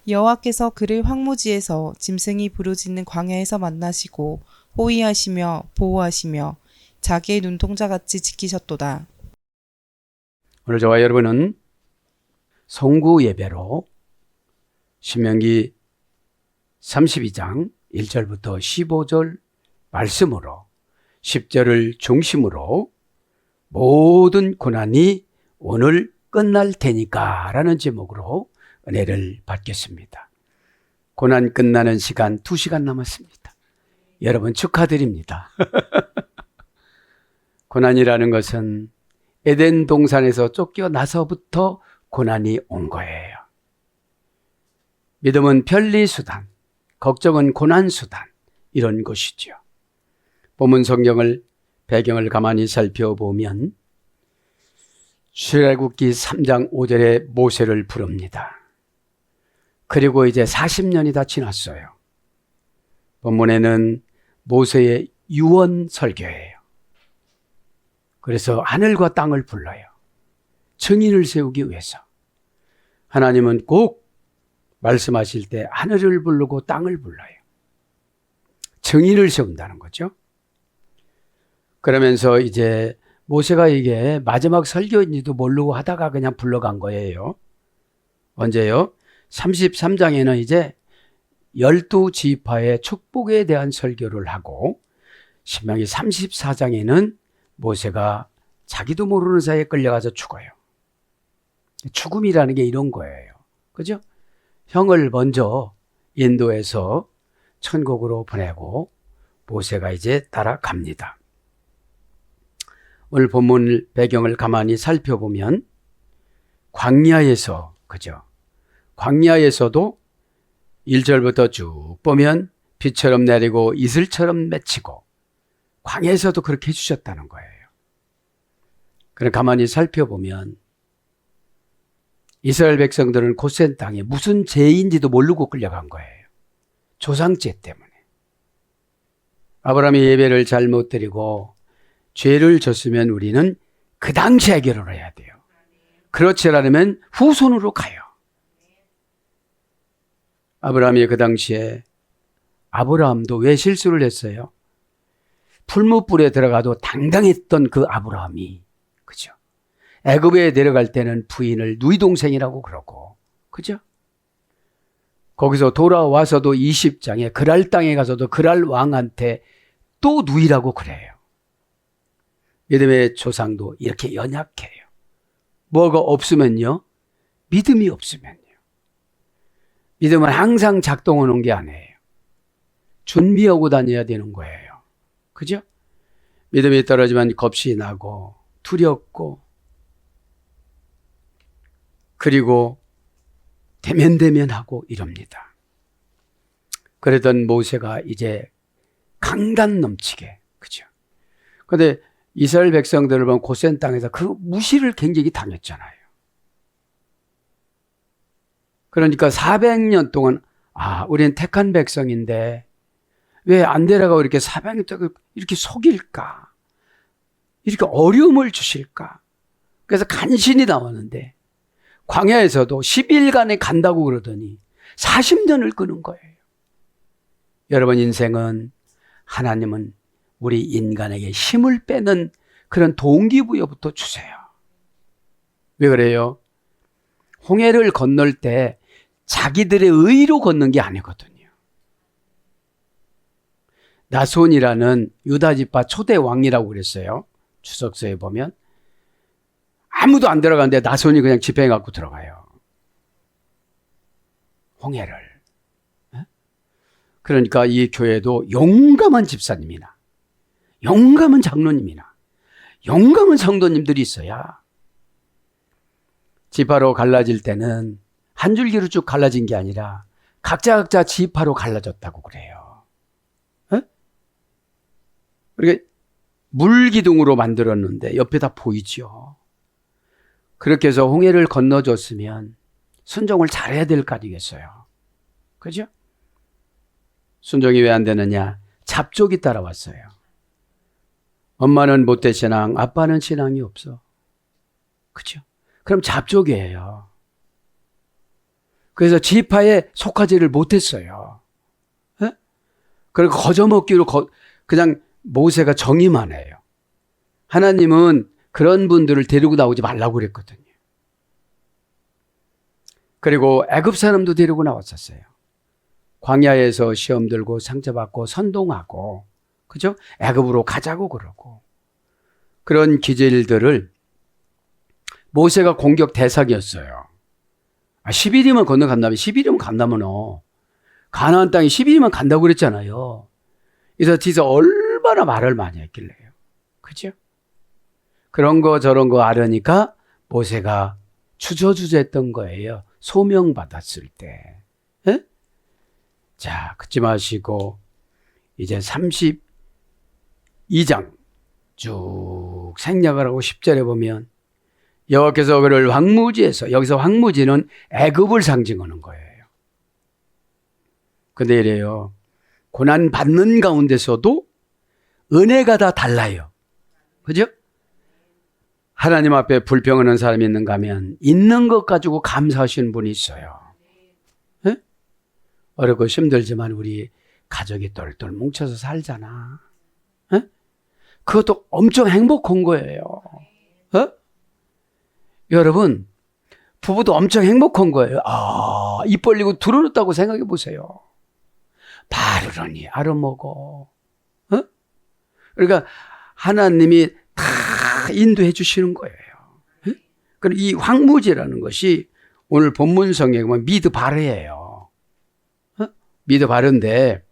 여호와께서 그를 황무지에서 짐승이 부르짖는 광야에서 만나시고 호위하시며 보호하시며 자기의 눈동자같이 지키셨도다. 오늘 저와 여러분은 성구 예배로 신명기 32장 1절부터 15절 말씀으로 10절을 중심으로 모든 고난이 오늘 끝날 테니까 라는 제목으로 은혜를 받겠습니다. 고난 끝나는 시간 2시간 남았습니다. 여러분 축하드립니다. 고난이라는 것은 에덴 동산에서 쫓겨나서부터 고난이 온 거예요. 믿음은 편리수단, 걱정은 고난수단, 이런 것이죠. 본문 성경을 배경을 가만히 살펴보면 출애굽기 3장 5절에 모세를 부릅니다. 그리고 이제 40년이 다 지났어요. 본문에는 모세의 유언 설교예요. 그래서 하늘과 땅을 불러요. 증인을 세우기 위해서. 하나님은 꼭 말씀하실 때 하늘을 부르고 땅을 불러요. 증인을 세운다는 거죠. 그러면서 이제 모세가 이게 마지막 설교인지도 모르고 하다가 그냥 불러간 거예요. 언제요? 33장에는 이제 12지파의 축복에 대한 설교를 하고 신명기 34장에는 모세가 자기도 모르는 사이에 끌려가서 죽어요. 죽음이라는 게 이런 거예요. 그죠? 형을 먼저 인도해서 천국으로 보내고 모세가 이제 따라갑니다. 오늘 본문 배경을 가만히 살펴보면 광야에서, 그죠? 광야에서도 1절부터 쭉 보면 비처럼 내리고 이슬처럼 맺히고 광야에서도 그렇게 해주셨다는 거예요. 그럼 가만히 살펴보면 이스라엘 백성들은 고센 땅에 무슨 죄인지도 모르고 끌려간 거예요. 조상죄 때문에. 아브라함이 예배를 잘못 드리고 죄를 졌으면 우리는 그 당시 해결을 해야 돼요. 그렇지 않으면 후손으로 가요. 아브라함이 그 당시에 아브라함도 왜 실수를 했어요? 풀무불에 들어가도 당당했던 그 아브라함이, 그죠? 애굽에 내려갈 때는 부인을 누이 동생이라고 그러고, 그죠? 거기서 돌아와서도 20장에 그랄 땅에 가서도 그랄 왕한테 또 누이라고 그래요. 믿음의 조상도 이렇게 연약해요. 뭐가 없으면요? 믿음이 없으면요. 믿음은 항상 작동하는 게 아니에요. 준비하고 다녀야 되는 거예요. 그죠? 믿음이 떨어지면 겁이 나고 두렵고 그리고 대면대면하고 이럽니다. 그러던 모세가 이제 강단 넘치게, 그죠? 그런데 이스라엘 백성들을 보면 고센 땅에서 그 무시를 굉장히 당했잖아요. 그러니까 400년 동안 우리는 택한 백성인데 왜 안 데려가고 이렇게 400년 동안 이렇게 속일까? 이렇게 어려움을 주실까? 그래서 간신히 나왔는데 광야에서도 10일간에 간다고 그러더니 40년을 끄는 거예요. 여러분 인생은 하나님은 우리 인간에게 힘을 빼는 그런 동기부여부터 주세요. 왜 그래요? 홍해를 건널 때 자기들의 의로 걷는 게 아니거든요. 나손이라는 유다지파 초대 왕이라고 그랬어요. 추석서에 보면 아무도 안 들어가는데 나손이 그냥 집행해 갖고 들어가요. 홍해를. 그러니까 이 교회도 용감한 집사님이나 용감한 장로님이나 용감한 성도님들이 있어야 지파로 갈라질 때는 한 줄기로 쭉 갈라진 게 아니라 각자 지파로 갈라졌다고 그래요. 그러니까 물기둥으로 만들었는데 옆에 다 보이죠. 그렇게 해서 홍해를 건너줬으면 순종을 잘해야 될 거 아니겠어요. 그죠? 순종이 왜 안 되느냐? 잡족이 따라왔어요. 엄마는 못된 신앙, 아빠는 신앙이 없어. 그죠? 그럼 잡족이에요. 그래서 지파에 속하지를 못했어요. 예? 그리고 거저먹기로 그냥 모세가 정의만 해요. 하나님은 그런 분들을 데리고 나오지 말라고 그랬거든요. 그리고 애굽 사람도 데리고 나왔었어요. 광야에서 시험 들고 상처받고 선동하고, 그죠? 애굽으로 가자고 그러고. 그런 기질들을 모세가 공격 대상이었어요. 10일이면 건너간다면, 10일이면 간다면, 가나안 땅에 10일이면 간다고 그랬잖아요. 그래서 뒤에서 얼마나 말을 많이 했길래요. 그죠? 그런 거 저런 거 알으니까 모세가 추저주저했던 거예요. 소명받았을 때. 에? 자, 그치 마시고 이제 32장 쭉 생략을 하고 10절에 보면 여호와께서 그를 황무지에서, 여기서 황무지는 애굽을 상징하는 거예요. 근데 이래요. 고난 받는 가운데서도 은혜가 다 달라요. 그죠? 하나님 앞에 불평하는 사람이 있는가 하면 있는 것 가지고 감사하시는 분이 있어요. 네? 어렵고 힘들지만 우리 가족이 똘똘 뭉쳐서 살잖아. 네? 그것도 엄청 행복한 거예요. 여러분, 부부도 엄청 행복한 거예요. 입 벌리고 들어놓았다고 생각해 보세요. 바르러니 알아먹어. 그러니까 하나님이 다 인도해 주시는 거예요. 그럼 이 황무지라는 것이 오늘 본문성에 보면 미드바르예요. 미드바르인데,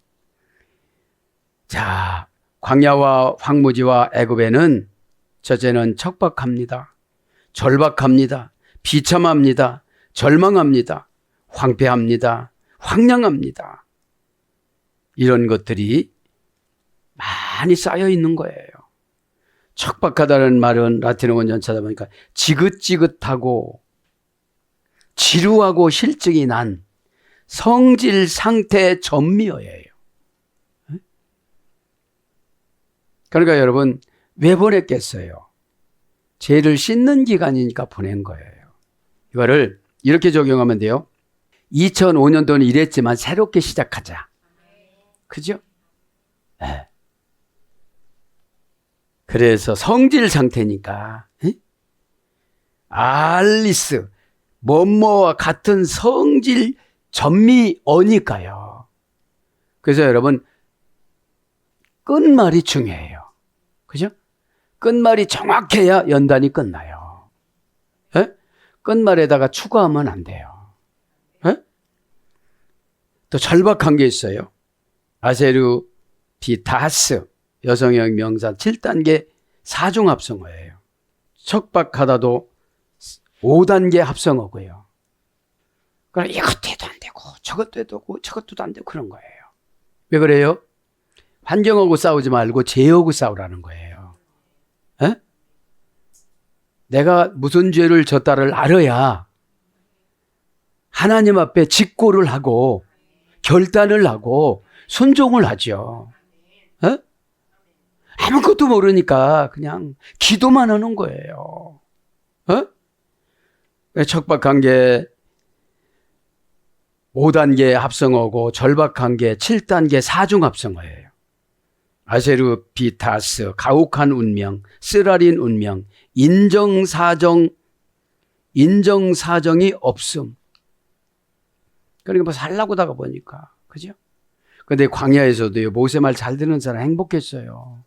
자, 광야와 황무지와 애굽에는 첫째는 척박합니다. 절박합니다. 비참합니다. 절망합니다. 황폐합니다. 황량합니다. 이런 것들이 많이 쌓여 있는 거예요. 척박하다는 말은 라틴어 원전 찾아보니까 지긋지긋하고 지루하고 실증이 난 성질 상태 전미어예요. 그러니까 여러분, 왜 보냈겠어요? 죄를 씻는 기간이니까 보낸 거예요. 이거를 이렇게 적용하면 돼요. 2005년도는 이랬지만 새롭게 시작하자. 그죠? 네. 그래서 성질 상태니까 알리스, 뭐뭐와 같은 성질 전미어니까요. 그래서 여러분, 끝말이 중요해요. 그죠? 끝말이 정확해야 연단이 끝나요. 에? 끝말에다가 추가하면 안 돼요. 에? 또 절박한 게 있어요. 아세르 비타스, 여성형 명사 7단계 4중 합성어예요. 척박하다도 5단계 합성어고요. 그럼 이것도 해도 안 되고 저것도 해도 되고 저것도 안 되고 그런 거예요. 왜 그래요? 환경하고 싸우지 말고 죄하고 싸우라는 거예요. 에? 내가 무슨 죄를 졌다를 알아야 하나님 앞에 직고를 하고 결단을 하고 순종을 하죠. 에? 아무것도 모르니까 그냥 기도만 하는 거예요. 척박한 게 5단계 합성어고 절박한 게 7단계 4중 합성어예요. 아세르 비타스, 가혹한 운명, 쓰라린 운명, 인정사정이 없음. 그러니까 뭐 살라고다가 보니까, 그죠? 근데 광야에서도요, 모세 말 잘 듣는 사람 행복했어요.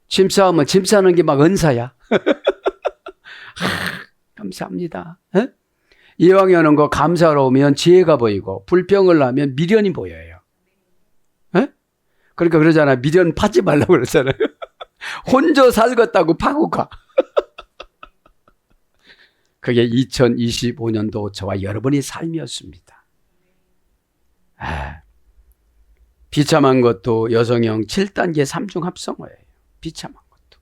짐 싸우면 짐 싸는 게 막 은사야. 감사합니다. 이왕 여는 거 감사로 오면 지혜가 보이고, 불평을 하면 미련이 보여요. 그러니까 그러잖아요. 미련 파지 말라고 그러잖아요. 혼자 살겠다고 파고 가. 그게 2025년도 저와 여러분의 삶이었습니다. 비참한 것도 여성형 7단계 3중 합성어예요. 비참한 것도.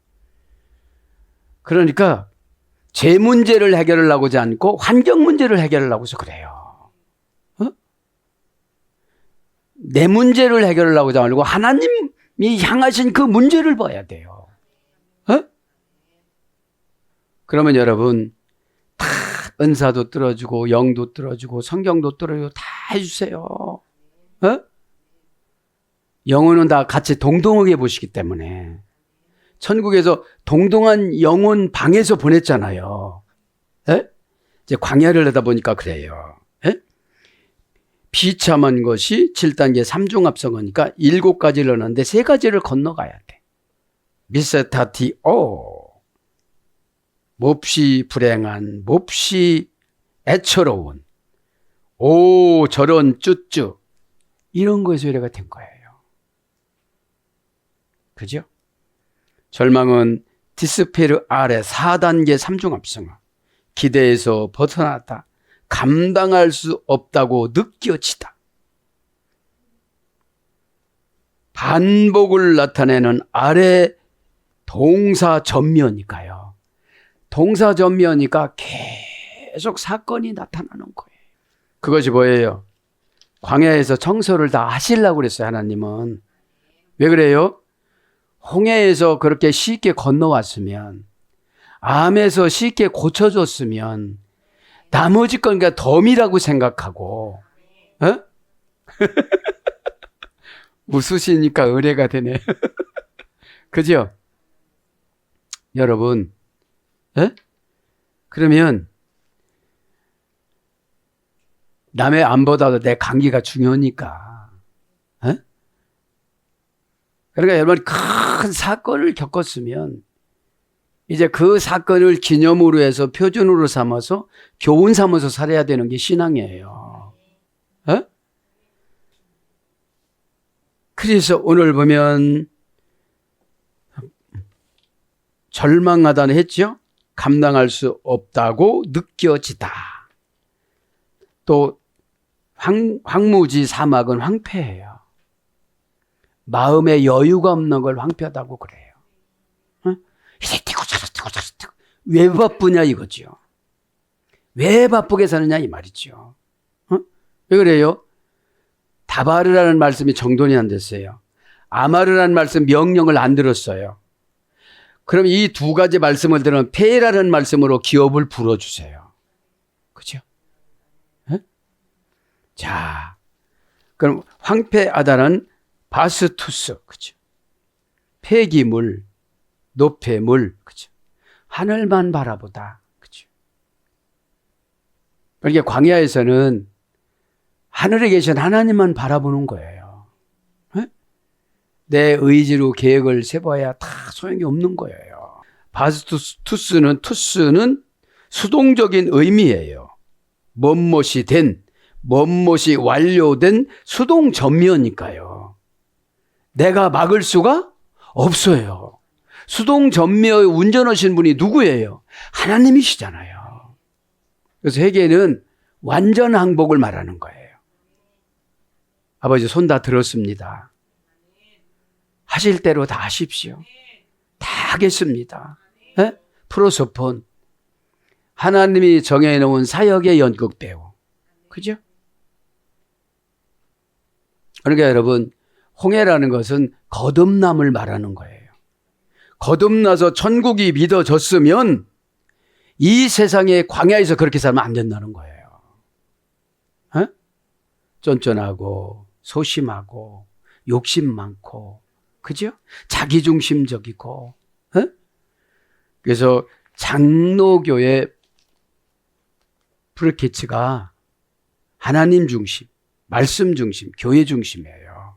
그러니까 제 문제를 해결하려고 하지 않고 환경 문제를 해결하려고 해서 그래요. 내 문제를 해결하려고 하지 말고 하나님이 향하신 그 문제를 봐야 돼요. 그러면 여러분 다 은사도 들어주고 영도 들어주고 성경도 들어주고 다 해주세요. 어? 영혼은 다 같이 동등하게 보시기 때문에 천국에서 동등한 영혼 방에서 보냈잖아요. 에? 이제 광야를 하다 보니까 그래요. 에? 비참한 것이 7단계 3중합성어니까 7가지를 하는데 3가지를 건너가야 돼. 미세타티오, 몹시 불행한, 몹시 애처로운, 오 저런 쭈쭈, 이런 거에서 이래가 된 거예요. 그죠? 절망은 디스페르 아래 4단계 3중합성어, 기대에서 벗어났다, 감당할 수 없다고 느껴지다. 반복을 나타내는 아래 동사 전면이니까요. 동사 전면이니까 계속 사건이 나타나는 거예요. 그것이 뭐예요? 광야에서 청소를 다 하시려고 그랬어요, 하나님은. 왜 그래요? 홍해에서 그렇게 쉽게 건너왔으면, 암에서 쉽게 고쳐줬으면, 나머지 건 그냥 덤이라고 생각하고, 어? 웃으시니까 의뢰가 되네. 그죠? 여러분, 에? 그러면 남의 암보다도 내 감기가 중요하니까. 에? 그러니까 여러분 큰 사건을 겪었으면 이제 그 사건을 기념으로 해서 표준으로 삼아서 교훈 삼아서 살아야 되는 게 신앙이에요. 에? 그래서 오늘 보면 절망하다는 했죠? 감당할 수 없다고 느껴지다. 또 황무지 사막은 황폐해요. 마음에 여유가 없는 걸 황폐하다고 그래요. 어? 이제 뛰고 저러 뛰고 저러 뛰고. 왜 바쁘냐 이거죠. 왜 바쁘게 사느냐 이 말이죠. 어? 왜 그래요? 다바르라는 말씀이 정돈이 안 됐어요. 아마르라는 말씀 명령을 안 들었어요. 그럼 이 2가지 말씀을 들으면 폐라는 말씀으로 기업을 불어주세요. 그죠? 네? 자, 그럼 황폐하다는 바스투스, 그죠? 폐기물, 노폐물, 그죠? 하늘만 바라보다, 그죠? 그러니까 광야에서는 하늘에 계신 하나님만 바라보는 거예요. 내 의지로 계획을 세봐야 다 소용이 없는 거예요. 바스투스는 투스는 수동적인 의미예요. 뭔못이 된, 뭔못이 완료된 수동 전면이니까요. 내가 막을 수가 없어요. 수동 전면에 운전하신 분이 누구예요? 하나님이시잖아요. 그래서 회개는 완전 항복을 말하는 거예요. 아버지 손 다 들었습니다. 하실 대로 다 하십시오. 다 하겠습니다. 에? 프로소폰. 하나님이 정해놓은 사역의 연극 배우. 그죠? 그러니까 여러분, 홍해라는 것은 거듭남을 말하는 거예요. 거듭나서 천국이 믿어졌으면 이 세상의 광야에서 그렇게 살면 안 된다는 거예요. 에? 쫀쫀하고 소심하고 욕심 많고, 그죠? 자기중심적이고. 에? 그래서 장로교의 프로케츠가 하나님 중심, 말씀 중심, 교회 중심이에요.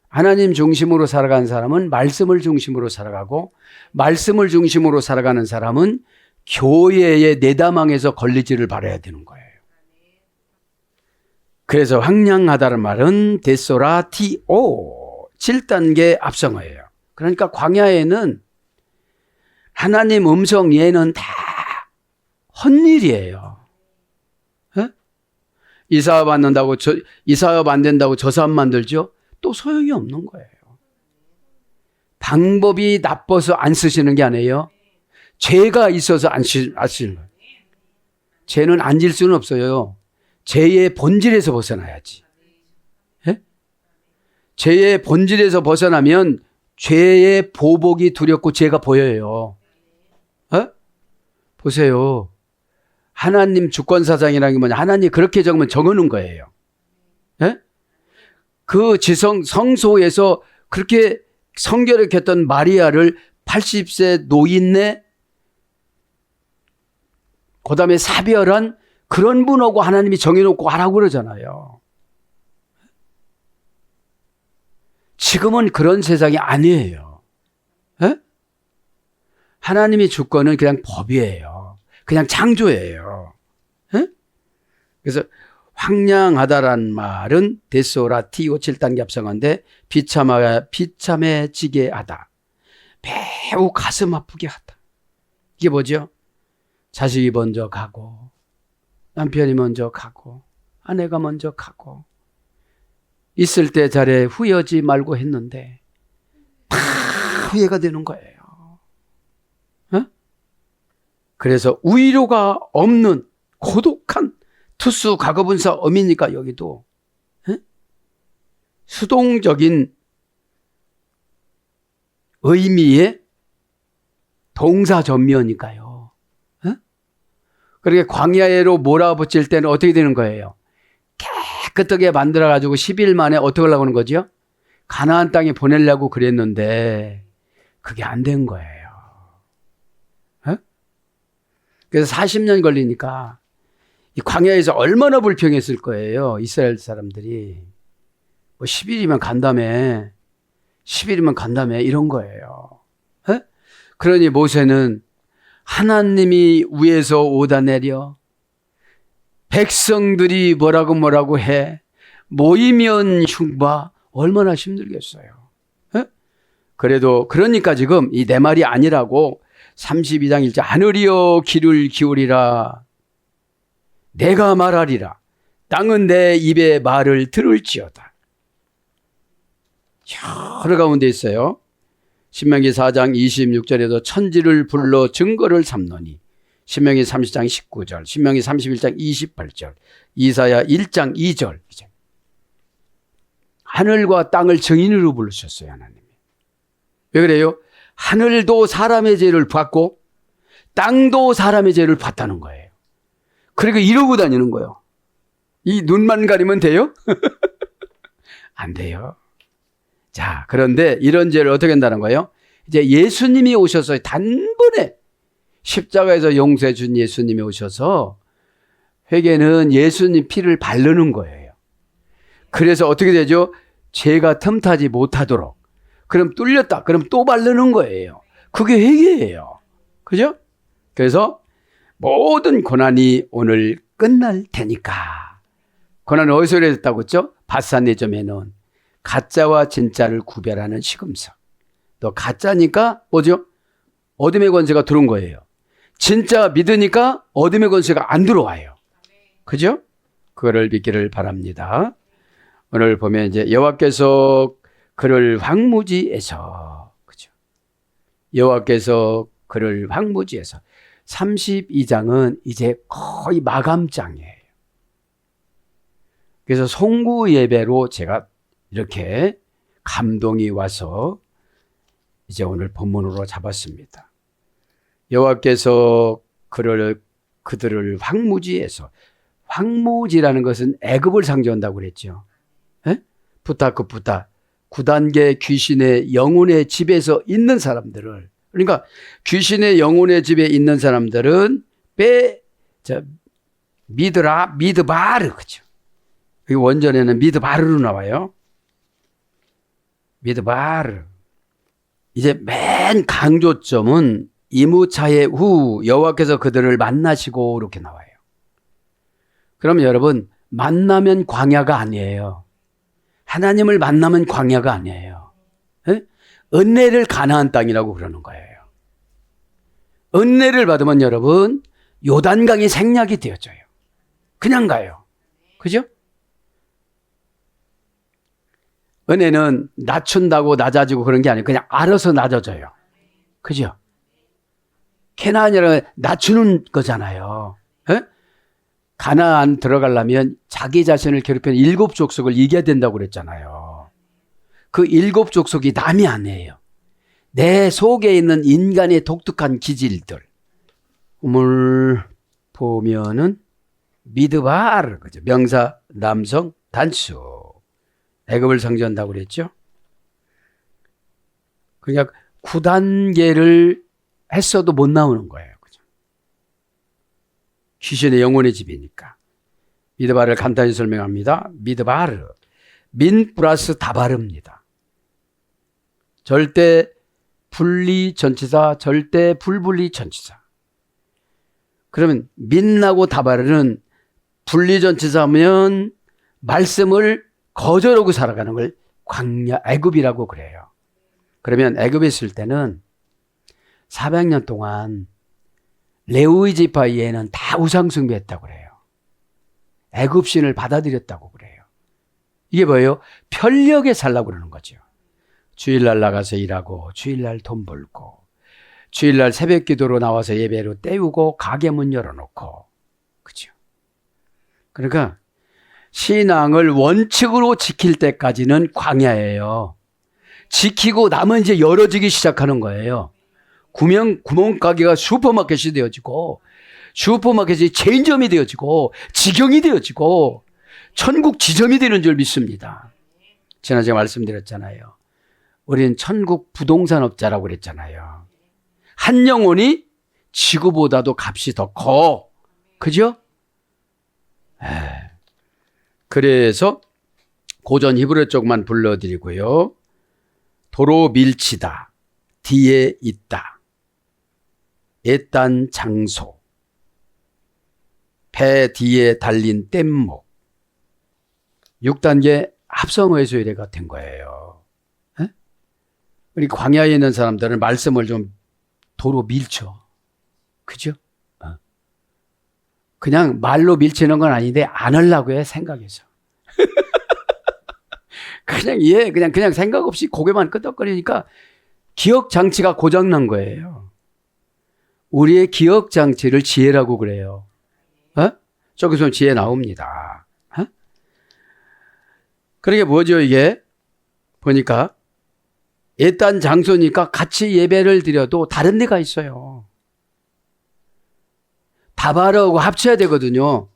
하나님 중심으로 살아가는 사람은 말씀을 중심으로 살아가고, 말씀을 중심으로 살아가는 사람은 교회의 내다망에서 걸리지를 말아야 되는 거예요. 그래서 황량하다는 말은 데소라티오, 7단계 앞성어예요. 그러니까 광야에는 하나님 음성 예는 다 헛일이에요. 에? 이 사업 안 된다고 이 사업 안 된다고 저 사업 만들죠? 또 소용이 없는 거예요. 방법이 나빠서 안 쓰시는 게 아니에요. 죄가 있어서 안 쓰시는 거예요. 죄는 안 질 수는 없어요. 죄의 본질에서 벗어나야지. 예? 죄의 본질에서 벗어나면 죄의 보복이 두렵고 죄가 보여요. 예? 보세요. 하나님 주권사상이라는 게 뭐냐? 하나님 그렇게 적으면 적어놓은 거예요. 예? 그 성소에서 그렇게 성결했던 마리아를 80세 노인네, 그 다음에 사별한 그런 분하고 하나님이 정해놓고 하라고 그러잖아요. 지금은 그런 세상이 아니에요. 예? 하나님의 주권은 그냥 법이에요. 그냥 창조예요. 예? 그래서 황량하다란 말은 데소라티오 7단계 합성어인데 비참해지게 하다. 매우 가슴 아프게 하다. 이게 뭐죠? 자식이 먼저 가고 남편이 먼저 가고 아내가 먼저 가고 있을 때 잘해 후회하지 말고 했는데 다 후회가 되는 거예요. 어? 그래서 위로가 없는 고독한 투수 가거분사 어미니까 여기도 어? 수동적인 의미의 동사 전미어니까요. 어? 그렇게 광야로 몰아붙일 때는 어떻게 되는 거예요? 깨끗하게 만들어가지고 10일 만에 어떻게 하려고 하는 거죠? 가나안 땅에 보내려고 그랬는데 그게 안 된 거예요. 어? 그래서 40년 걸리니까 이 광야에서 얼마나 불평했을 거예요. 이스라엘 사람들이. 뭐 10일이면 간다며. 10일이면 간다며. 이런 거예요. 어? 그러니 모세는 하나님이 위에서 오다 내려 백성들이 뭐라고 해. 모이면 흉봐. 얼마나 힘들겠어요. 어? 그래도 그러니까 지금 이 내 말이 아니라고 32장 1절 하늘이여 귀를 기울이라. 내가 말하리라. 땅은 내 입의 말을 들을지어다. 여러 가운데 있어요. 신명기 4장 26절에도 천지를 불러 증거를 삼노니. 신명기 30장 19절, 신명기 31장 28절, 이사야 1장 2절. 하늘과 땅을 증인으로 부르셨어요, 하나님이. 왜 그래요? 하늘도 사람의 죄를 받고 땅도 사람의 죄를 받다는 거예요. 그러니까 이러고 다니는 거예요. 이 눈만 가리면 돼요? 안 돼요. 자, 그런데 이런 죄를 어떻게 한다는 거예요? 이제 예수님이 오셔서 단번에 십자가에서 용서해 준 예수님이 오셔서 회개는 예수님 피를 바르는 거예요. 그래서 어떻게 되죠? 죄가 틈타지 못하도록. 그럼 뚫렸다. 그럼 또 바르는 거예요. 그게 회개예요. 그죠? 그래서 모든 고난이 오늘 끝날 테니까. 고난은 어디서 이랬다고 했죠? 밧산내점에는 가짜와 진짜를 구별하는 시금석. 또 가짜니까 뭐죠? 어둠의 권세가 들어온 거예요. 진짜 믿으니까 어둠의 권세가 안 들어와요. 그죠? 그거를 믿기를 바랍니다. 오늘 보면 이제 여호와께서 그를 황무지에서, 그죠? 여호와께서 그를 황무지에서 32장은 이제 거의 마감장이에요. 그래서 송구 예배로 제가 이렇게 감동이 와서 이제 오늘 본문으로 잡았습니다. 여호와께서 그들을 황무지에서, 황무지라는 것은 애굽을 상징한다고 그랬죠. 에? 부타 9단계 귀신의 영혼의 집에서 있는 사람들을, 그러니까 귀신의 영혼의 집에 있는 사람들은 미드바르, 그죠? 이 원전에는 미드바르로 나와요. 미드바르. 이제 맨 강조점은 이무차의 후 여호와께서 그들을 만나시고 이렇게 나와요. 그럼 여러분, 만나면 광야가 아니에요. 하나님을 만나면 광야가 아니에요. 에? 은혜를 가나안 땅이라고 그러는 거예요. 은혜를 받으면 여러분, 요단강이 생략이 되어져요. 그냥 가요. 그죠? 은혜는 낮춘다고 낮아지고 그런 게 아니에요. 그냥 알아서 낮아져요. 그죠? 캐나안이라는 낮추는 거잖아요. 에? 가나안 들어가려면 자기 자신을 괴롭히는 7 족속을 이겨야 된다고 그랬잖아요. 그 7 족속이 남이 아니에요. 내 속에 있는 인간의 독특한 기질들. 보면은 미드바르, 그죠? 명사 남성 단수. 애굽을 상징한다고 그랬죠. 그러니까 9단계를 했어도 못 나오는 거예요. 그죠? 귀신의 영혼의 집이니까. 미드바르를 간단히 설명합니다. 미드바르. 민 플러스 다바르입니다. 절대 분리 전치사, 절대 불분리 전치사. 그러면 민하고 다바르는 분리 전치사면 말씀을 거절하고 살아가는 걸 광야 애굽이라고 그래요. 그러면 애굽에 있을 때는 400년 동안 레위 지파 이외에는 다 우상 숭배했다고 그래요. 애굽 신을 받아들였다고 그래요. 이게 뭐예요? 편리하게 살라고 그러는 거죠. 주일날 나가서 일하고 주일날 돈 벌고 주일날 새벽 기도로 나와서 예배로 때우고 가게 문 열어놓고, 그죠? 그러니까 신앙을 원칙으로 지킬 때까지는 광야예요. 지키고 나면 이제 열어지기 시작하는 거예요. 구멍가게가 슈퍼마켓이 되어지고, 슈퍼마켓이 체인점이 되어지고, 직영이 되어지고, 천국 지점이 되는 줄 믿습니다. 지난주에 제가 말씀드렸잖아요. 우리는 천국 부동산업자라고 그랬잖아요. 한 영혼이 지구보다도 값이 더 커. 그죠? 그래서 고전 히브리 쪽만 불러드리고요. 도로 밀치다, 뒤에 있다, 애딴 장소, 배 뒤에 달린 뗏목, 6단계 합성어에서 이래가 된 거예요. 에? 우리 광야에 있는 사람들은 말씀을 좀 도로 밀쳐. 그죠? 그냥 말로 밀치는 건 아닌데 안 하려고 해, 생각해서. 그냥 생각 없이 고개만 끄덕거리니까 기억 장치가 고장난 거예요. 우리의 기억 장치를 지혜라고 그래요. 저기서 지혜 나옵니다. 그러게 뭐죠, 이게? 보니까 애딴 장소니까 같이 예배를 드려도 다른 데가 있어요. 다바르하고 합쳐야 되거든요.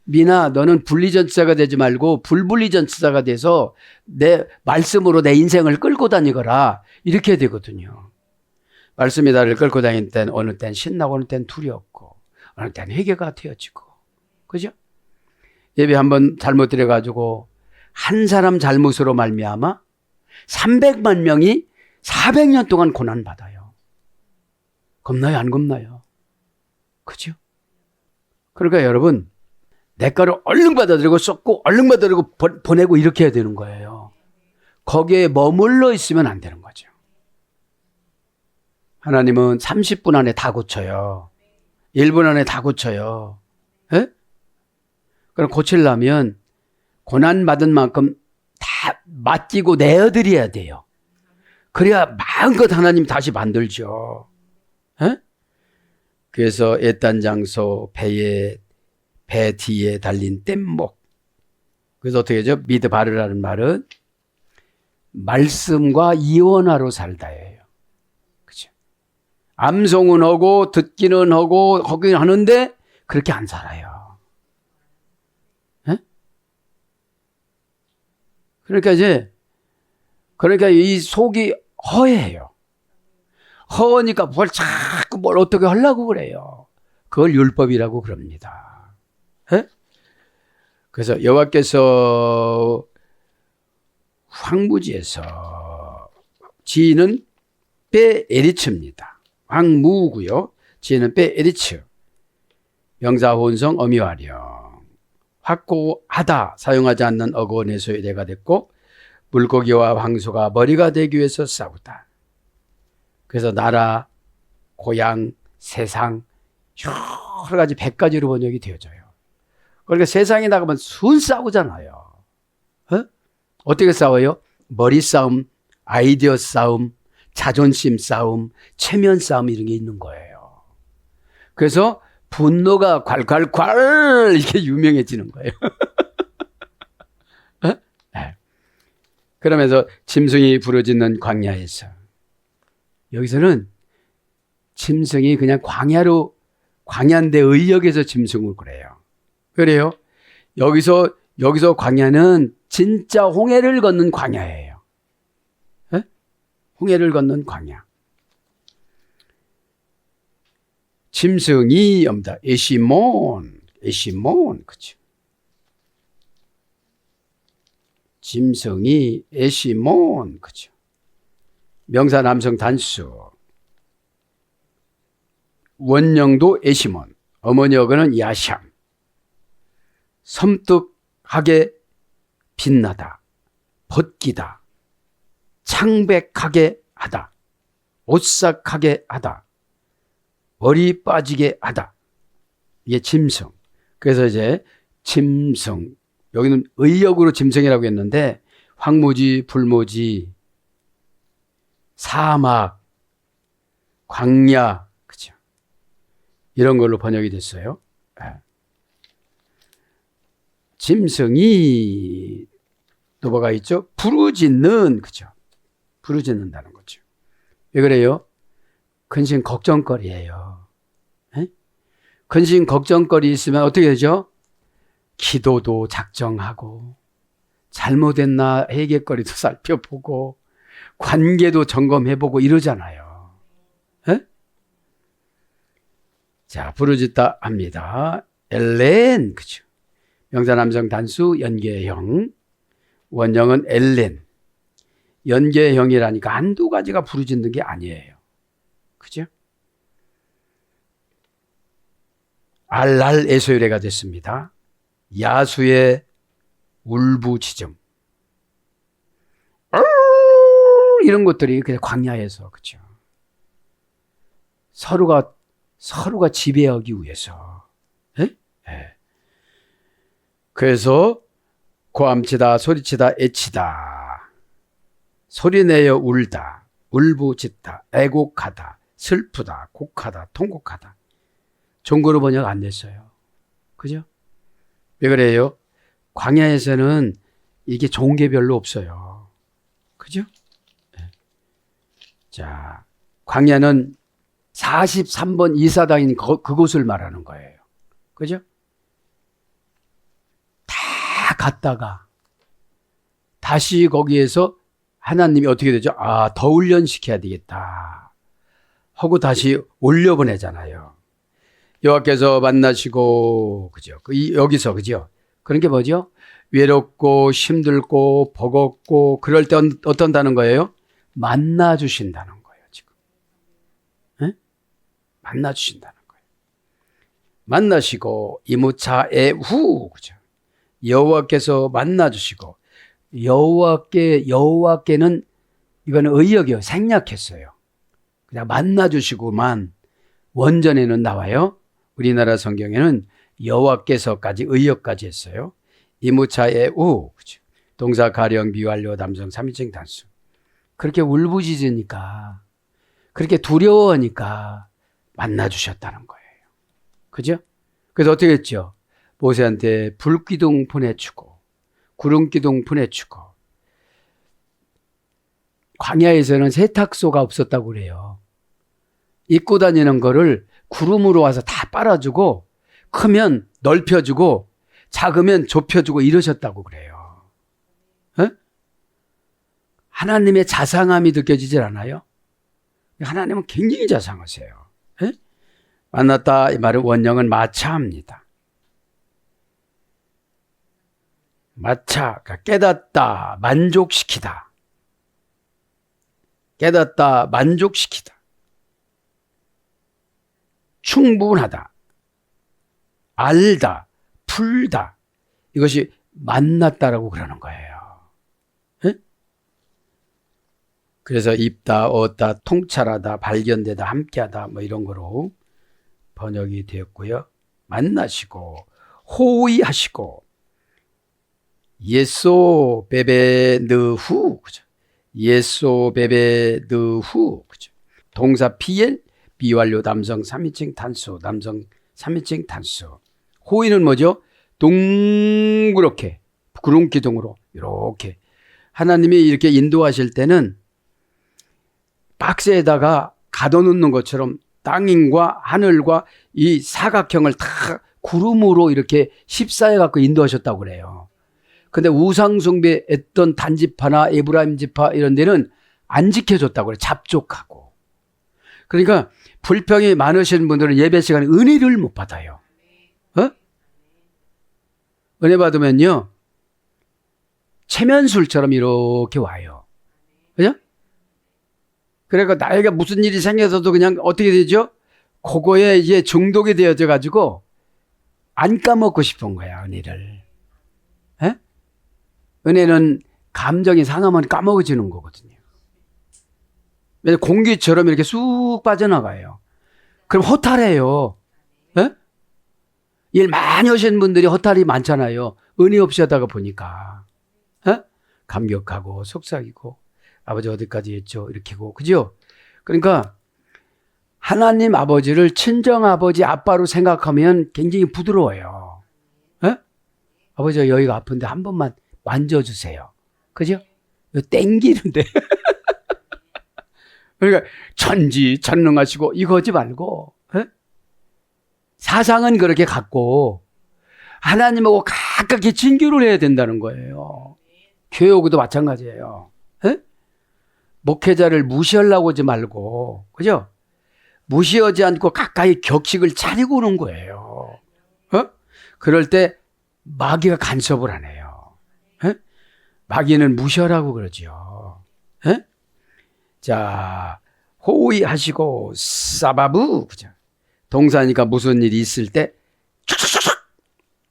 미나, 너는 분리전치사가 되지 말고 불분리전치사가 돼서 내 말씀으로 내 인생을 끌고 다니거라. 이렇게 되거든요. 말씀이 나를 끌고 다닐 땐 어느 땐 신나고 어느 땐 두렵고 어느 땐 회개가 되어지고. 그죠? 예배 한번 잘못 드려가지고 한 사람 잘못으로 말미암아 300만 명이 400년 동안 고난받아요. 겁나요? 안 겁나요? 그죠? 그러니까 여러분, 내 거를 얼른 받아들이고 쏟고 얼른 받아들이고 보내고 이렇게 해야 되는 거예요. 거기에 머물러 있으면 안 되는 거죠. 하나님은 30분 안에 다 고쳐요. 1분 안에 다 고쳐요. 에? 그럼 고치려면 고난받은 만큼 다 맡기고 내어드려야 돼요. 그래야 마음껏 하나님 다시 만들죠. 에? 그래서 애딴 장소, 배 뒤에 달린 뗏목. 그래서 어떻게 하죠? 미드바르라는 말은 말씀과 이원하로 살다예요. 그죠? 암송은 하고 듣기는 하고 거기는 하는데 그렇게 안 살아요. 에? 그러니까 이 속이 허해요. 허니까 자꾸 뭘 어떻게 하려고 그래요. 그걸 율법이라고 그럽니다. 에? 그래서 여호와께서 황무지에서 지는 베에리츠입니다. 황무고요. 지는 베에리츠. 명사 혼성 어미활용. 확고하다 사용하지 않는 어곤에서 이래가 됐고 물고기와 황소가 머리가 되기 위해서 싸우다. 그래서 나라, 고향, 세상 여러 가지 100가지로 번역이 되어져요. 그러니까 세상에 나가면 순 싸우잖아요. 어떻게 싸워요? 머리 싸움, 아이디어 싸움, 자존심 싸움, 체면 싸움 이런 게 있는 거예요. 그래서 분노가 콸콸콸 이렇게 유명해지는 거예요. 네. 그러면서 짐승이 부르짖는 광야에서 여기서는 짐승이 그냥 광야로 광야인데 의역에서 짐승을 그래요. 그래요? 여기서 광야는 진짜 홍해를 걷는 광야예요. 에? 홍해를 걷는 광야. 짐승이 옵니다. 에시몬, 그죠? 짐승이 에시몬, 그죠? 명사 남성 단수. 원형도 에시몬, 어머니 어근은 야샴. 섬뜩하게 빛나다, 벗기다, 창백하게 하다, 오싹하게 하다, 머리 빠지게 하다. 이게 짐승. 그래서 이제 짐승, 여기는 의역으로 짐승이라고 했는데 황무지, 불무지, 사막, 광야, 그죠? 이런 걸로 번역이 됐어요. 짐승이 또 뭐가 있죠? 부르짖는, 그죠? 부르짖는다는 거죠. 왜 그래요? 근심 걱정거리예요. 에? 근심 걱정거리 있으면 어떻게 되죠? 기도도 작정하고 잘못했나 회개거리도 살펴보고 관계도 점검해보고 이러잖아요. 에? 자, 부르짖다 합니다. 엘렌, 그죠? 명사 남성 단수 연계형, 원형은 엘렌. 연계형이라니까 한두 가지가 부르짖는 게 아니에요. 그죠? 알랄 에소유래가 됐습니다. 야수의 울부짖음. 이런 것들이 그냥 광야에서, 그죠? 서로가 지배하기 위해서. 에? 에. 그래서 고함치다, 소리치다, 애치다, 소리내어 울다, 울부짖다, 애곡하다, 슬프다, 곡하다, 통곡하다. 종고로 번역 안 됐어요. 그죠? 왜 그래요? 광야에서는 이게 좋은 게 별로 없어요. 그죠? 네. 자, 광야는 43번 이사당인 그곳을 말하는 거예요. 그죠? 다 갔다가 다시 거기에서 하나님이 어떻게 되죠? 아, 더 훈련시켜야 되겠다 하고 다시 올려보내잖아요. 여호와께서 만나시고, 그죠? 여기서, 그죠? 그런 게 뭐죠? 외롭고 힘들고 버겁고 그럴 때 어떤다는 거예요? 만나주신다는 거예요, 지금. 에? 만나주신다는 거예요. 만나시고 이무차 애후, 그죠? 여호와께서 만나주시고, 여호와께는 이거는 의역이요, 생략했어요. 그냥 만나주시고만 원전에는 나와요. 우리나라 성경에는 여호와께서까지 의역까지 했어요. 이무차의 우, 그죠? 동사 가령 비완료 남성 3인칭 단수. 그렇게 울부짖으니까, 그렇게 두려워하니까 만나주셨다는 거예요. 그죠? 그래서 어떻게 했죠? 모세한테 불기둥 보내주고 구름기둥 보내주고. 광야에서는 세탁소가 없었다고 그래요. 입고 다니는 거를 구름으로 와서 다 빨아주고, 크면 넓혀주고 작으면 좁혀주고 이러셨다고 그래요. 에? 하나님의 자상함이 느껴지질 않아요? 하나님은 굉장히 자상하세요. 에? 만났다 이 말은 원형은 마차입니다. 마차, 그러니까 깨닫다, 만족시키다. 깨닫다, 만족시키다. 충분하다, 알다, 풀다. 이것이 만났다라고 그러는 거예요. 에? 그래서 입다, 얻다, 통찰하다, 발견되다, 함께하다 뭐 이런 거로 번역이 되었고요. 만나시고 호의하시고 예소 베베 느후, 그죠? 예소 베베 느후, 그죠? 동사 피엘 비완료 남성 3인칭 단수, 남성 3인칭 단수. 호의는 뭐죠? 동그랗게 구름기둥으로 이렇게 하나님이 이렇게 인도하실 때는 박스에다가 가둬놓는 것처럼 땅과 하늘과 이 사각형을 다 구름으로 이렇게 십사해 갖고 인도하셨다고 그래요. 근데 우상 숭배했던 단지파나 에브라임 지파 이런 데는 안 지켜줬다고 그래요. 잡족하고. 그러니까 불평이 많으신 분들은 예배 시간에 은혜를 못 받아요. 어? 은혜 받으면요, 체면술처럼 이렇게 와요. 그죠? 그러니까 나에게 무슨 일이 생겨서도 그냥 어떻게 되죠? 그거에 이제 중독이 되어져 가지고 안 까먹고 싶은 거야, 은혜를. 에? 은혜는 감정이 상하면 까먹어지는 거거든요. 공기처럼 이렇게 쑥 빠져나가요. 그럼 허탈해요. 에? 일 많이 하신 분들이 허탈이 많잖아요. 은혜 없이 하다가 보니까. 에? 감격하고 속삭이고 아버지 어디까지 했죠? 이렇게고, 그죠? 그러니까 하나님 아버지를 친정 아버지 아빠로 생각하면 굉장히 부드러워요. 에? 아버지 여기가 아픈데 한 번만 만져주세요. 그죠? 땡기는데. 그러니까 전지전능하시고 이거 하지 말고, 에? 사상은 그렇게 갖고 하나님하고 가깝게 친교를 해야 된다는 거예요. 교회 오고도 마찬가지예요. 에? 목회자를 무시하려고 하지 말고, 그죠? 무시하지 않고 가까이 격식을 차리고 오는 거예요. 어? 그럴 때 마귀가 간섭을 안 해요. 에? 마귀는 무시하라고 그러죠. 에? 자, 호의 하시고 사바부, 그죠? 동사니까 무슨 일이 있을 때 촥촥촥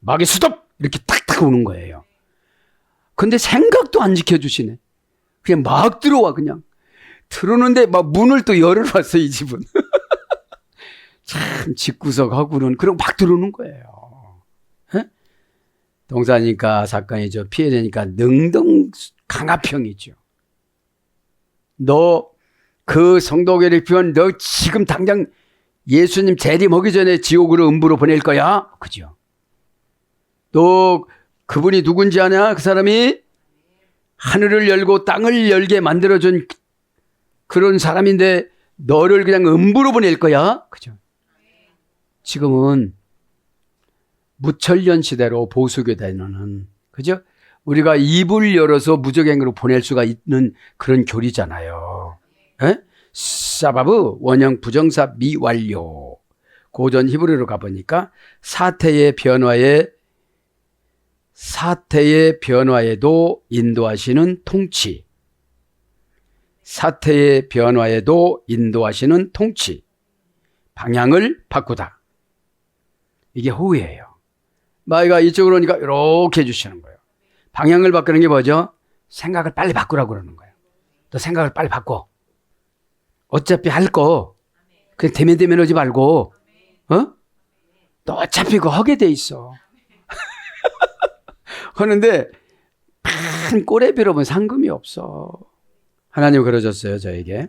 마귀 스톱 이렇게 탁탁 오는 거예요. 근데 생각도 안 지켜주시네. 그냥 막 들어와. 그냥 들어오는데 막 문을 또 열어놨어, 이 집은. 참 집구석하고는 그럼 막 들어오는 거예요. 에? 동사니까 사건이죠. 피해자니까 능동 강압형이죠. 너 그 성도교를 피운 너 지금 당장 예수님 재림하기 전에 지옥으로 음부로 보낼 거야. 그죠? 너 그분이 누군지 아냐? 그 사람이 하늘을 열고 땅을 열게 만들어준 그런 사람인데 너를 그냥 음부로 보낼 거야. 그죠? 지금은 무천년 시대로 보수교단은, 그죠? 우리가 입을 열어서 무적행으로 보낼 수가 있는 그런 교리잖아요. 에? 사바브 원형 부정사 미완료. 고전 히브리로 가보니까 사태의 변화에도 인도하시는 통치. 사태의 변화에도 인도하시는 통치. 방향을 바꾸다. 이게 호의예요. 마귀가 이쪽으로 오니까 이렇게 해주시는 거예요. 방향을 바꾸는 게 뭐죠? 생각을 빨리 바꾸라고 그러는 거예요. 너 생각을 빨리 바꿔. 어차피 할 거 그냥 대면 하지 말고, 어? 너 어차피 그거 하게 돼 있어. 하는데 큰 꼴에 빌어보면 상금이 없어. 하나님 그러셨어요, 저에게.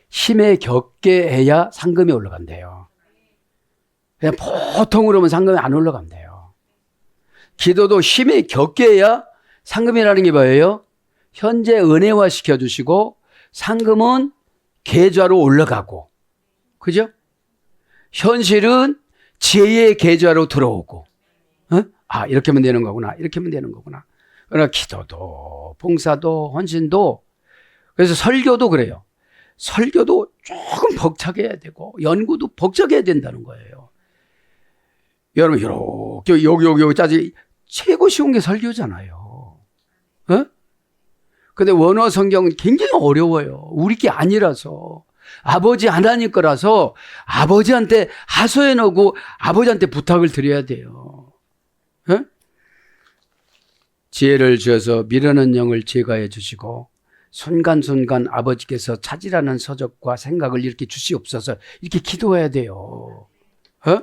힘에 겪게 해야 상금이 올라간대요. 그냥 보통으로 하면 상금이 안 올라간대요. 기도도 힘에 겪게 해야 상금이라는 게 뭐예요? 현재 은혜화 시켜주시고 상금은 계좌로 올라가고, 그죠? 현실은 지혜의 계좌로 들어오고, 어? 아, 이렇게 하면 되는 거구나, 이렇게 하면 되는 거구나. 그러나 기도도 봉사도 헌신도, 그래서 설교도 그래요. 설교도 조금 벅차게 해야 되고 연구도 벅차게 해야 된다는 거예요. 여러분 이렇게 여기 짜지 최고 쉬운 게 설교잖아요. 어? 근데 원어 성경은 굉장히 어려워요. 우리 게 아니라서. 아버지 하나님 거라서 아버지한테 하소해 놓고 아버지한테 부탁을 드려야 돼요. 어? 지혜를 주셔서 미련한 영을 제거해 주시고 순간순간 아버지께서 찾으라는 서적과 생각을 이렇게 주시옵소서, 이렇게 기도해야 돼요. 어?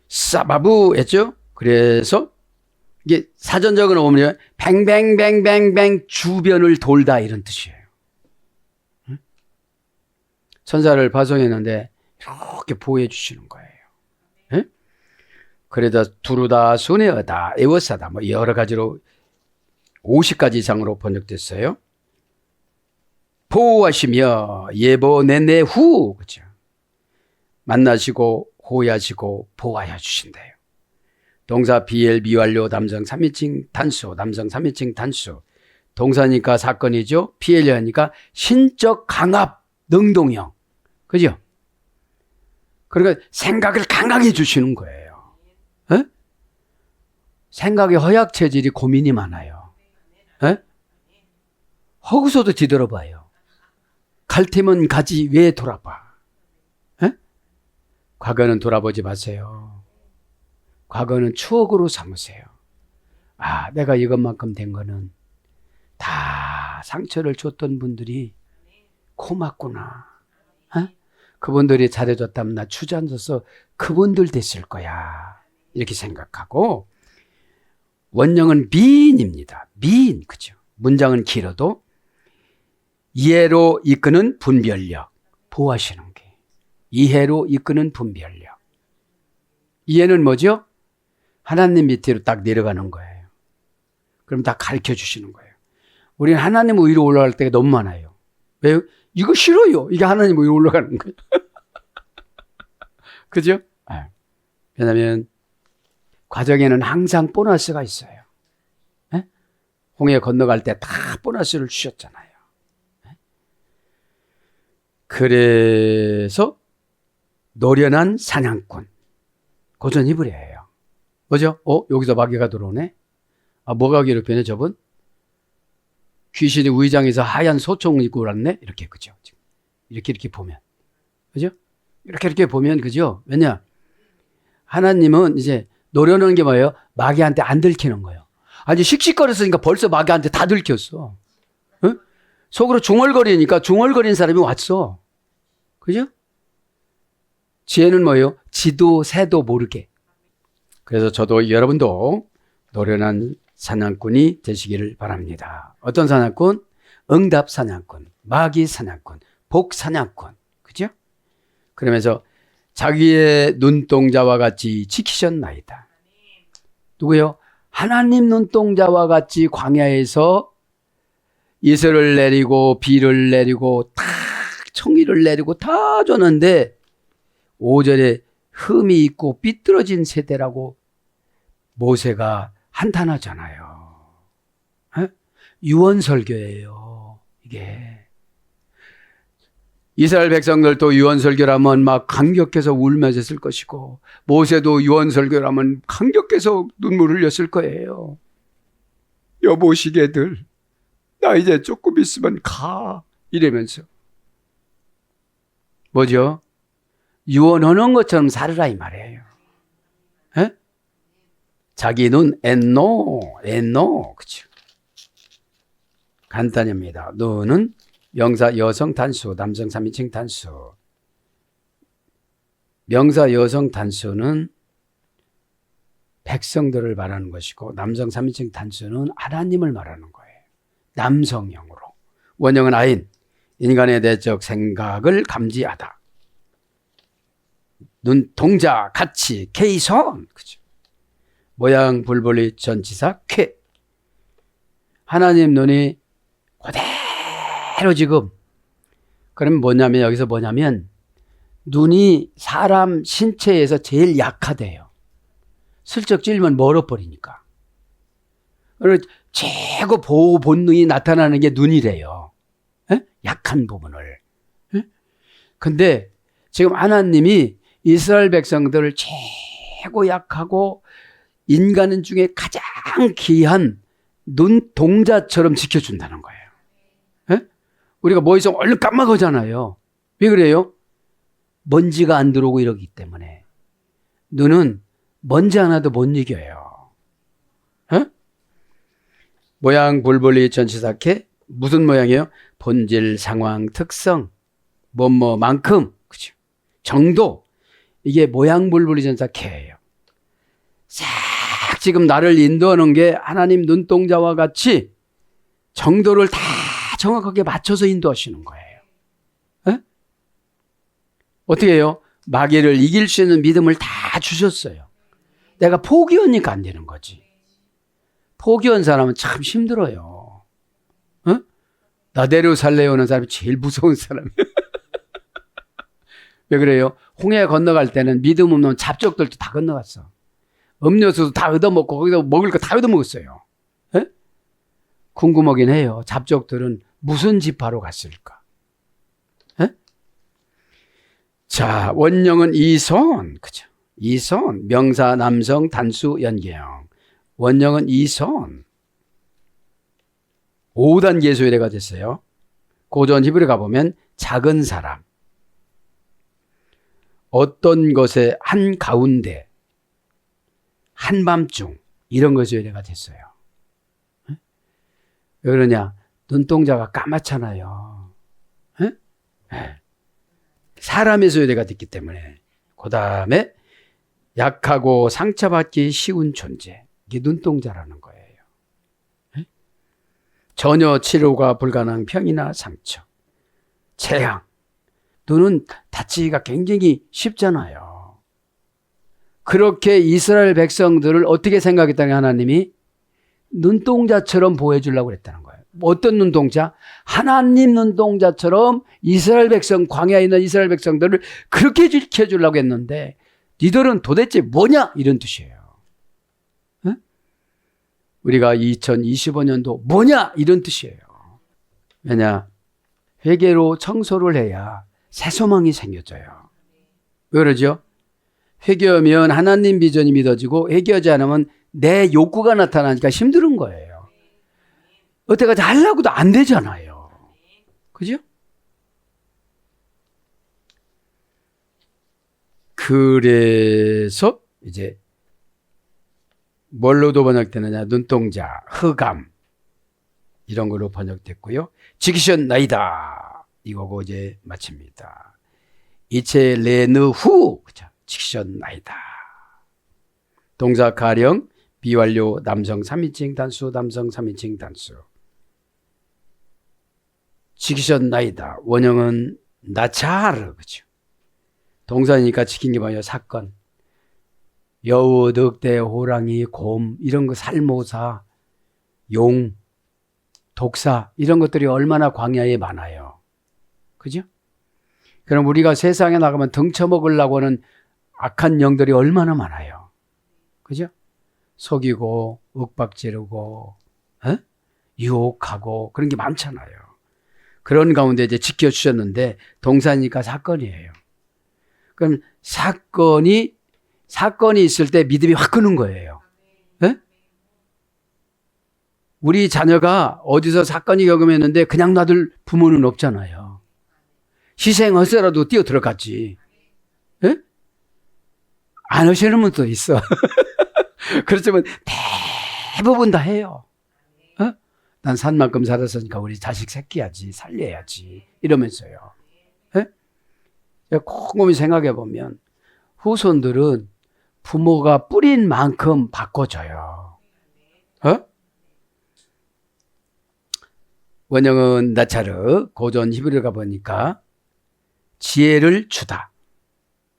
사바부 했죠? 그래서 이게 사전적으로 보면 뱅뱅뱅뱅뱅 주변을 돌다 이런 뜻이에요. 응? 천사를 파송했는데 이렇게 보호해 주시는 거예요. 응? 그래다 두루다 순회하다 에워싸다 뭐 여러 가지로 50가지 이상으로 번역됐어요. 보호하시며 예보 내내 후, 그렇죠? 만나시고 호의하시고 보호하여 주신대요. 동사 비엘 미완료 남성 3인칭 단수, 남성 3인칭 단수. 동사니까 사건이죠. 비엘이니까 신적 강압 능동형. 그죠? 그러니까 생각을 강하게 주시는 거예요. 에? 생각의 허약 체질이 고민이 많아요. 에? 허구서도 뒤돌아봐요. 갈 테면 가지 왜 돌아봐? 에? 과거는 돌아보지 마세요. 과거는 추억으로 삼으세요. 아, 내가 이것만큼 된 거는 다 상처를 줬던 분들이 고맙구나. 에? 그분들이 잘해줬다면 나 주저앉아서 그분들 됐을 거야. 이렇게 생각하고 원형은 미인입니다. 미인, 그죠? 문장은 길어도 이해로 이끄는 분별력, 보호하시는 게. 이해로 이끄는 분별력. 이해는 뭐죠? 하나님 밑으로 딱 내려가는 거예요. 그럼 다 가르쳐 주시는 거예요. 우리는 하나님 위로 올라갈 때가 너무 많아요. 왜요? 이거 싫어요. 이게 하나님 위로 올라가는 거예요. 그죠? 네. 왜냐하면 과정에는 항상 보너스가 있어요. 네? 홍해 건너갈 때 다 보너스를 주셨잖아요. 네? 그래서 노련한 사냥꾼. 고전 히브리어예요. 뭐죠? 여기서 마귀가 들어오네? 아, 뭐가 괴롭히네, 저분? 귀신이 위장에서 하얀 소총 입고 왔네? 이렇게, 그죠? 이렇게 보면. 그죠? 이렇게 보면, 그죠? 왜냐? 하나님은 이제 노려놓은 게 뭐예요? 마귀한테 안 들키는 거예요. 아니, 씩씩거렸으니까 벌써 마귀한테 다 들켰어. 응? 속으로 중얼거리니까 중얼거린 사람이 왔어. 그죠? 지혜는 뭐예요? 지도, 새도 모르게. 그래서 저도 여러분도 노련한 사냥꾼이 되시기를 바랍니다. 어떤 사냥꾼? 응답 사냥꾼, 마귀 사냥꾼, 복 사냥꾼. 그죠? 그러면서 자기의 눈동자와 같이 지키셨나이다. 누구요? 하나님 눈동자와 같이 광야에서 이슬을 내리고 비를 내리고 다 청이를 내리고 다 줬는데 5절에 흠이 있고 삐뚤어진 세대라고 모세가 한탄하잖아요. 에? 유언설교예요. 이게. 이스라엘 백성들도 유언설교라면 막 감격해서 울면서 했을 것이고 모세도 유언설교라면 감격해서 눈물을 흘렸을 거예요. 여보시게들 나 이제 조금 있으면 가 이러면서. 뭐죠? 유언하는 것처럼 살으라 이 말이에요. 에? 자기 눈 엔노 그렇죠. 간단합니다. 눈은 명사 여성 단수, 남성 3인칭 단수. 명사 여성 단수는 백성들을 말하는 것이고 남성 3인칭 단수는 하나님을 말하는 거예요. 남성형으로. 원형은 아인, 인간의 내적 생각을 감지하다. 눈동자, 가치, 개이선. 그죠? 모양, 불분리, 전치사, 쾌. 하나님 눈이 그대로 지금. 그럼 뭐냐면 여기서 뭐냐면 눈이 사람 신체에서 제일 약하대요. 슬쩍 찔면 멀어버리니까. 그래서 최고 보호 본능이 나타나는 게 눈이래요. 에? 약한 부분을. 에? 근데 지금 하나님이 이스라엘 백성들을 최고 약하고 인간 중에 가장 귀한 눈동자처럼 지켜준다는 거예요. 에? 우리가 뭐 있으면 얼른 깜빡하잖아요. 왜 그래요? 먼지가 안 들어오고 이러기 때문에. 눈은 먼지 하나도 못 이겨요. 에? 모양, 불분리, 전치사캐. 무슨 모양이에요? 본질, 상황, 특성, 뭐만큼, 그죠? 정도. 이게 모양, 불분리, 전치사캐예요. 싹 지금 나를 인도하는 게 하나님 눈동자와 같이 정도를 다 정확하게 맞춰서 인도하시는 거예요. 에? 어떻게 해요? 마귀를 이길 수 있는 믿음을 다 주셨어요. 내가 포기하니까 안 되는 거지. 포기한 사람은 참 힘들어요. 어? 나대로 살래요는 사람이 제일 무서운 사람이에요. 왜 그래요? 홍해 건너갈 때는 믿음 없는 잡족들도 다 건너갔어. 음료수도 다 얻어먹고 거기서 먹을 거 다 얻어먹었어요. 예? 궁금하긴 해요. 잡족들은 무슨 지파로 갔을까? 예? 자, 원형은 이손, 그죠? 이손, 명사, 남성, 단수, 연계형. 원형은 이손. 5단계 소유례가 됐어요. 고전 히브리 가보면 작은 사람, 어떤 것의 한가운데, 한밤중 이런 것이 소유례가 됐어요. 왜 그러냐? 눈동자가 까맣잖아요. 사람의 소유례가 됐기 때문에. 그 다음에 약하고 상처받기 쉬운 존재. 이게 눈동자라는 거예요. 전혀 치료가 불가능한 병이나 상처, 재앙. 눈은 다치기가 굉장히 쉽잖아요. 그렇게 이스라엘 백성들을 어떻게 생각했다니 하나님이 눈동자처럼 보여주려고 그랬다는 거예요. 어떤 눈동자? 하나님 눈동자처럼 이스라엘 백성, 광야에 있는 이스라엘 백성들을 그렇게 지켜주려고 했는데 니들은 도대체 뭐냐? 이런 뜻이에요. 우리가 2025년도 뭐냐? 이런 뜻이에요. 왜냐? 회개로 청소를 해야 새 소망이 생겨져요. 왜 그러죠? 회개하면 하나님 비전이 믿어지고 회개하지 않으면 내 욕구가 나타나니까 힘든 거예요. 어때까지 하려고도 안 되잖아요. 그죠? 그래서 이제 뭘로도 번역되느냐? 눈동자, 흑암 이런 걸로 번역됐고요. 지키셨나이다 이거고 이제 마칩니다. 이체 레느후 지키셨나이다. 동사 가령 비완료 남성 3인칭 단수 남성 3인칭 단수. 지키셨나이다. 원형은 나차르 그죠? 동사니까 지킨 게 뭐예요? 사건. 여우, 늑대, 호랑이, 곰 이런 거 살모사, 용, 독사 이런 것들이 얼마나 광야에 많아요. 그죠? 그럼 우리가 세상에 나가면 등쳐먹으려고 하는 악한 영들이 얼마나 많아요. 그죠? 속이고 윽박지르고 유혹하고 그런 게 많잖아요. 그런 가운데 이제 지켜주셨는데 동사니까 사건이에요. 그럼 사건이 있을 때 믿음이 확 끄는 거예요. 네? 우리 자녀가 어디서 사건이 경험했는데 그냥 놔둘 부모는 없잖아요. 희생해서라도 뛰어 들어갔지. 네? 안 하시는 분도 있어. 그렇지만 대부분 다 해요. 난 산만큼 살았으니까 우리 자식 새끼야지 살려야지 이러면서요. 네? 곰곰이 생각해 보면 후손들은 부모가 뿌린 만큼 바꿔줘요. 원형은 나차르, 고전 히브리어 가보니까 지혜를 주다.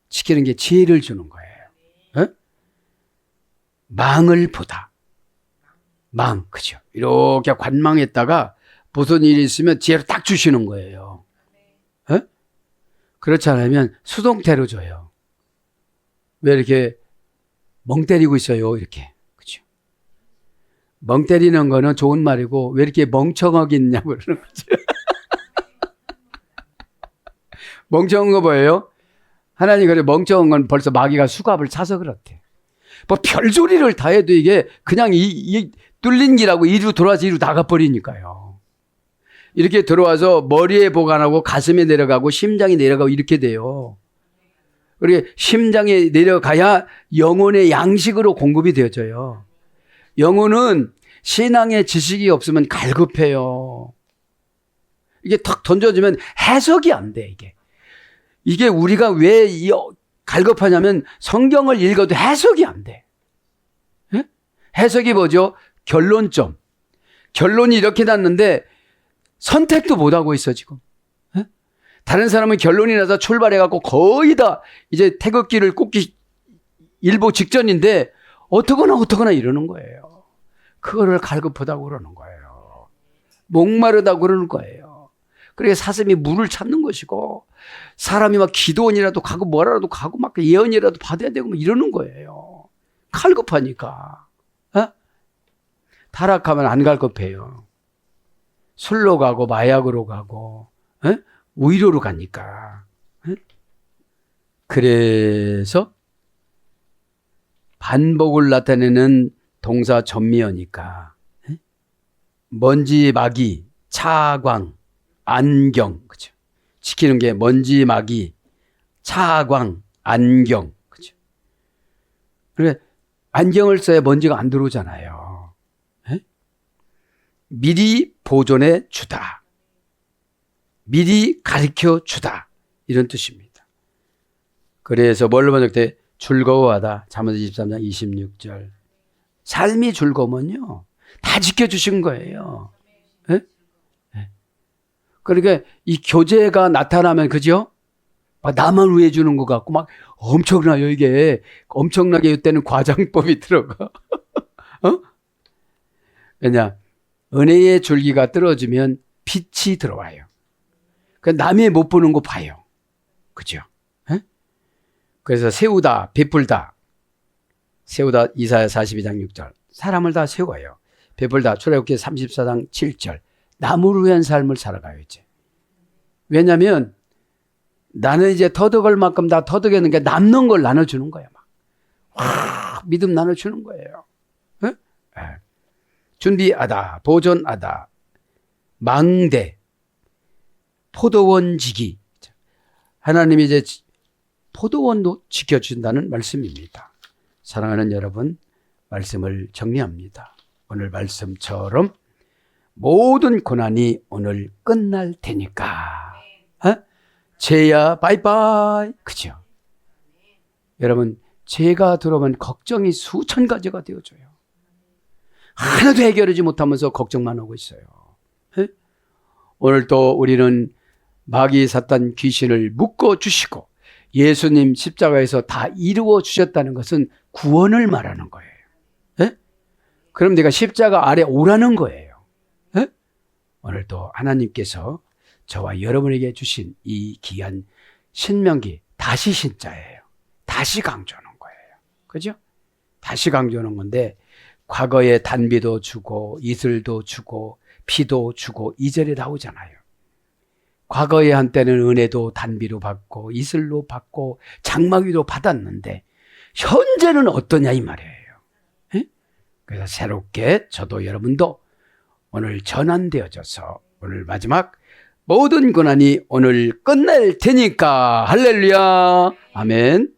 지키는 게 지혜를 주는 거예요. 망을 보다. 망, 그죠? 이렇게 관망했다가 무슨 일이 있으면 지혜를 딱 주시는 거예요. 그렇지 않으면 수동태로 줘요. 왜 이렇게 멍 때리고 있어요? 이렇게. 그죠? 멍 때리는 거는 좋은 말이고 왜 이렇게 멍청하게 있냐고 그러는 거죠. 멍청한 거 뭐예요? 하나님 그래 멍청한 건 벌써 마귀가 수갑을 차서 그렇대. 뭐 별소리를 다 해도 이게 그냥 이 뚫린 길하고 이리로 돌아서 이리로 나가버리니까요. 이렇게 들어와서 머리에 보관하고 가슴에 내려가고 심장에 내려가고 이렇게 돼요. 그리고 심장에 내려가야 영혼의 양식으로 공급이 되어져요. 영혼은 신앙의 지식이 없으면 갈급해요. 이게 탁 던져주면 해석이 안 돼, 이게 우리가 왜 갈급하냐면 성경을 읽어도 해석이 안 돼. 예? 해석이 뭐죠? 결론점. 결론이 이렇게 났는데 선택도 못하고 있어, 지금. 예? 다른 사람은 결론이 나서 출발해갖고 거의 다 이제 태극기를 꽂기 일보 직전인데 어떡하나 이러는 거예요. 그거를 갈급하다고 그러는 거예요. 목마르다고 그러는 거예요. 그러니까 사슴이 물을 찾는 것이고 사람이 막 기도원이라도 가고 뭐라도 가고 막 예언이라도 받아야 되고 막 이러는 거예요. 갈급하니까. 어? 타락하면 안 갈급해요. 술로 가고 마약으로 가고 어? 우의로로 가니까. 어? 그래서 반복을 나타내는 동사 전미어니까 먼지, 마기, 차광, 안경, 그죠? 지키는 게 먼지, 마기, 차광, 안경, 그죠? 그래 안경을 써야 먼지가 안 들어오잖아요. 에? 미리 보존해 주다, 미리 가르쳐 주다 이런 뜻입니다. 그래서 뭘로 번역돼? 즐거워하다. 잠언 23장 26절. 삶이 즐거우면요 다 지켜주신 거예요. 에? 에. 그러니까 이 교제가 나타나면 그죠? 막 나만 위해 주는 것 같고 막 엄청나요. 이게 엄청나게 이때는 과장법이 들어가. 어? 왜냐? 은혜의 줄기가 떨어지면 빛이 들어와요. 그 남의 못 보는 거 봐요. 그죠? 에? 그래서 세우다, 베풀다. 세우다 이사야 42장 6절. 사람을 다 세워요. 베풀다 출애굽기 34장 7절. 남을 위한 삶을 살아가요 이제. 왜냐하면 나는 이제 터득할 만큼 다 터득했는 게 남는 걸 나눠주는 거야. 막. 와, 믿음 나눠주는 거예요. 네? 네. 준비하다, 보존하다, 망대, 포도원 지기. 하나님이 이제 포도원도 지켜준다는 말씀입니다. 사랑하는 여러분, 말씀을 정리합니다. 오늘 말씀처럼 모든 고난이 오늘 끝날 테니까. 어? 죄야 바이바이. 그죠? 여러분, 죄가 들어오면 걱정이 수천 가지가 되어져요. 하나도 해결하지 못하면서 걱정만 하고 있어요. 에? 오늘 또 우리는 마귀 사탄 귀신을 묶어 주시고 예수님 십자가에서 다 이루어 주셨다는 것은 구원을 말하는 거예요. 에? 그럼 내가 십자가 아래 오라는 거예요. 에? 오늘 또 하나님께서 저와 여러분에게 주신 이 귀한 신명기 다시 신자예요. 다시 강조하는 거예요. 그죠? 다시 강조하는 건데 과거에 단비도 주고 이슬도 주고 피도 주고 2절에 나오잖아요. 과거에 한때는 은혜도 단비로 받고 이슬로 받고 장막위로 받았는데 현재는 어떠냐 이 말이에요. 에? 그래서 새롭게 저도 여러분도 오늘 전환되어져서 오늘 마지막 모든 고난이 오늘 끝날 테니까 할렐루야 아멘.